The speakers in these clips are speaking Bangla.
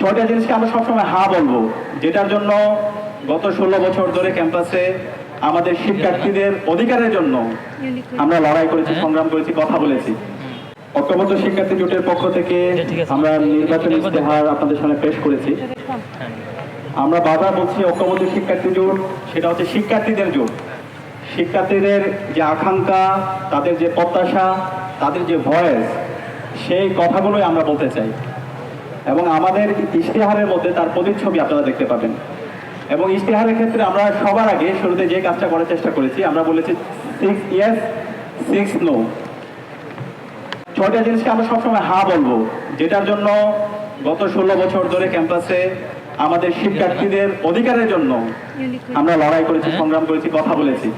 ছয়টা জিনিসকে আমরা সবসময় হা বলবো, যেটার জন্য গত 16 বছর ধরে ক্যাম্পাসে আমাদের শিক্ষার্থীদের অধিকারের জন্য আমরা লড়াই করেছি, সংগ্রাম করেছি, কথা বলেছি। ঐক্যবদ্ধ শিক্ষার্থী জোটের পক্ষ থেকে আমরা নির্বাচনী ইশতেহার আপনাদের সামনে পেশ করেছি। আমরা বারবার বলছি, ঐক্যবদ্ধ শিক্ষার্থী জোট সেটা হচ্ছে শিক্ষার্থীদের জোট। শিক্ষার্থীদের যে আকাঙ্ক্ষা, তাদের যে প্রত্যাশা, তাদের যে ভয়েস, সেই কথাগুলোই আমরা বলতে চাই। এবং আমাদের ইশতেহারের মধ্যে তার প্রতিচ্ছবি আপনারা দেখতে পাবেন। এবং ইশতেহারের ক্ষেত্রে আমরা সবার আগে শুরুতে যে কাজটা করার চেষ্টা করেছি, আমরা বলেছি 6 ইয়েস 6 নো। ছয়টা জিনিসকে আমরা সবসময় হা বলবো, যেটার জন্য গত 16 বছর ধরে ক্যাম্পাসে আমাদের শিক্ষার্থীদের অধিকারের জন্য আমরা লড়াই করেছি, সংগ্রাম করেছি, কথা বলেছি।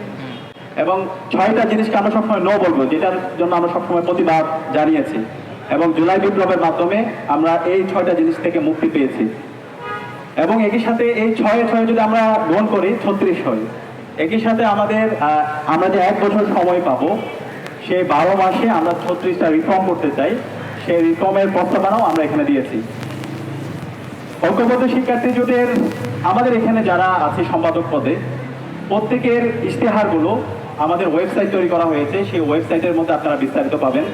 এবং 6টা জিনিসকে আমরা সবসময় নো বলবো, যেটার জন্য আমরা সবসময় প্রতিবাদ জানিয়েছি। এবং জুলাই বিপ্লবের মাধ্যমে আমরা এই 6টা জিনিস থেকে মুক্তি পেয়েছি। এবং একই সাথে এই 6 যদি আমরা গ্রহণ করি 36 হয়। একই সাথে আমরা যে 1 বছর সময় পাবো, সেই 12 মাসে আমরা 36টা রিফর্ম করতে চাই। সেই রিফর্মের প্রস্তাবনাও আমরা এখানে দিয়েছি। ঐক্যবদ্ধ শিক্ষার্থী জোটের আমাদের এখানে যারা আছে সম্পাদক পদে, প্রত্যেকের ইশতেহারগুলো আমাদের ওয়েবসাইট তৈরি করা হয়েছে। সেই ওয়েবসাইটের মধ্যে আপনারা বিস্তারিত পাবেন।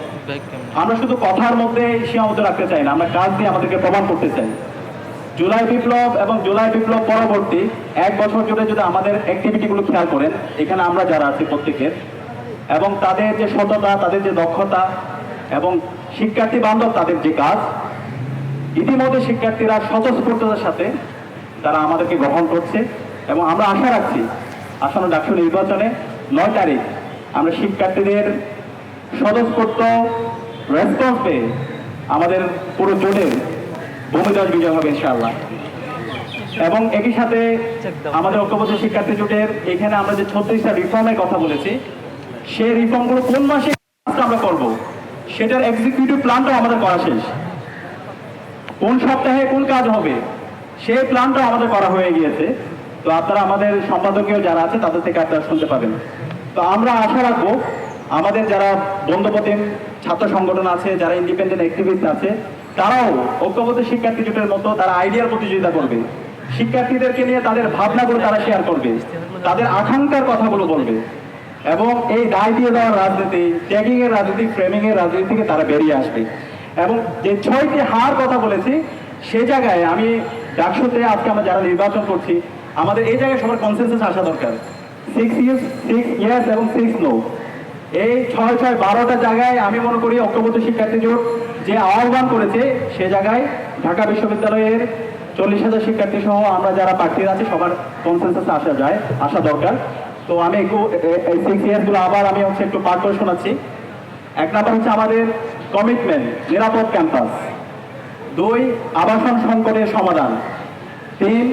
আমরা শুধু কথার মধ্যে সীমাবদ্ধ রাখতে চাই না, আমরা কাজ দিয়ে আমাদেরকে প্রমাণ করতে চাই। জুলাই বিপ্লব এবং জুলাই বিপ্লব পরবর্তী 1 বছর জুড়ে যদি আমাদের অ্যাক্টিভিটিগুলো খেয়াল করেন, এখানে আমরা যারা আছি প্রত্যেকের, এবং তাদের যে সততা, তাদের যে দক্ষতা এবং শিক্ষার্থী বান্ধব তাদের যে কাজ, ইতিমধ্যে শিক্ষার্থীরা স্বতঃস্ফূর্ততার সাথে তারা আমাদেরকে গ্রহণ করছে। এবং আমরা আশা রাখছি আসন্ন ডাকসু নির্বাচনে 9 তারিখ আমরা শিক্ষার্থীদের স্বতঃস্ফূর্ত রেসপন্স পেয়ে আমাদের পুরো জোটের ভূমিদল বিজয় হবে ইনশাআল্লাহ। এবং একই সাথে আমাদের ঐক্যবদ্ধ শিক্ষার্থী জোটের এখানে আমরা যে 36টা রিফর্মের কথা বলেছি, সেই রিফর্মগুলো কোন মাসে আমরা করব, সেটার এক্সিকিউটিভ প্ল্যানটাও আমাদের করা শেষ। কোন সপ্তাহে কোন কাজ হবে, সেই প্ল্যানটাও আমাদের করা হয়ে গিয়েছে। তো আপনারা আমাদের সম্পাদকীয় যারা আছে তাদের থেকে আপনারা শুনতে পাবেন। তো আমরা আশা রাখবো আমাদের যারা বন্ধুপ্রতিম ছাত্র সংগঠন আছে, যারা ইন্ডিপেন্ডেন্ট অ্যাক্টিভিস্ট আছে, তারাও ঐক্যবদ্ধ শিক্ষার্থী জোটের মতো তারা আইডিয়ার প্রতিযোগিতা করবে। শিক্ষার্থীদেরকে নিয়ে তাদের ভাবনাগুলো তারা শেয়ার করবে, তাদের আকাঙ্ক্ষার কথাগুলো বলবে। এবং এই দায় দিয়ে দেওয়ার রাজনীতি, ট্যাগিং এর রাজনীতি, ফ্রেমিং এর রাজনীতি থেকে তারা বেরিয়ে আসবে। এবং যে 6টি হার কথা বলেছি, সে জায়গায় আমি ডাকসুতে আজকে আমরা যারা নির্বাচন করছি, আমাদের এই জায়গায় সবার কনসেনসাস আসা দরকার। 6 ইয়েস এবং 6 নো, এই 6-12টা জায়গায় আমি মনে করি ঐক্যবদ্ধ শিক্ষার্থী জোট যে আহ্বান করেছে, সে জায়গায় ঢাকা বিশ্ববিদ্যালয়ের 40,000 শিক্ষার্থী সহ আমরা যারা প্রার্থীরা আছি সবার কনসেনসাস আসা দরকার। তো আমি এই 6 ইয়ার্সগুলো আবার আমি একটু পাঠ করে শোনাচ্ছি। 1 নাম্বার হচ্ছে আমাদের কমিটমেন্ট, নিরাপদ ক্যাম্পাস। 2, আবাসন সংকটের সমাধান। 3,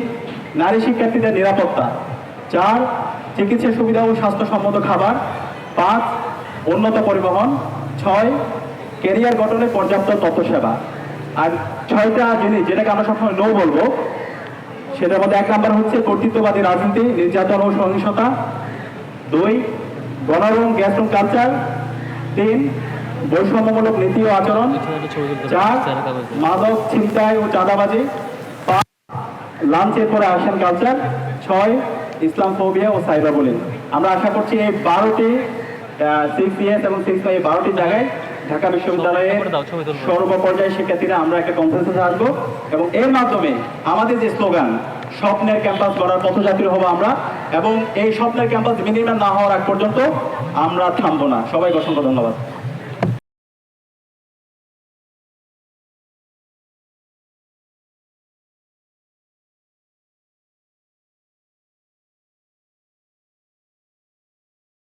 নারী শিক্ষার্থীদের নিরাপত্তা। 4, চিকিৎসা সুবিধা ও স্বাস্থ্যসম্মত খাবার। 5, উন্নত পরিবহন। 6, ক্যারিয়ার গঠনে পর্যাপ্ত তথ্য সেবা। আর 6টা জিনিস যেটাকে আমরা সবসময় নো বলবো, সেটার মধ্যে 1 নাম্বার হচ্ছে কর্তৃত্ববাদী রাজনীতি, নির্যাতন ও সহিংসতা। 2, গণরুম গ্যাসরুম কালচার। 3, বৈষম্যমূলক নীতি ও আচরণ। 4, মাদক ছিনতাই ও চাঁদাবাজি। 5, লাঞ্চের পরে আসেন কালচার। 6, ইসলাম ফোবিয়া ও সাইবার বুলিং। আমরা আশা করছি এই 12টি 6 ইয়েস এবং 6 নো, এই 12টি জায়গায় ঢাকা বিশ্ববিদ্যালয়ের সর্বপর্যায়ের শিক্ষার্থীরা আমরা একটা কনসেনসাসে আসবো। এবং এর মাধ্যমে আমাদের যে স্লোগান, স্বপ্নের ক্যাম্পাস গড়ার পথযাত্রী হবো আমরা। এবং এই স্বপ্নের ক্যাম্পাস বিনির্মাণ না হওয়ার আগ পর্যন্ত আমরা থামবো না। সবাইকে অসংখ্য ধন্যবাদ।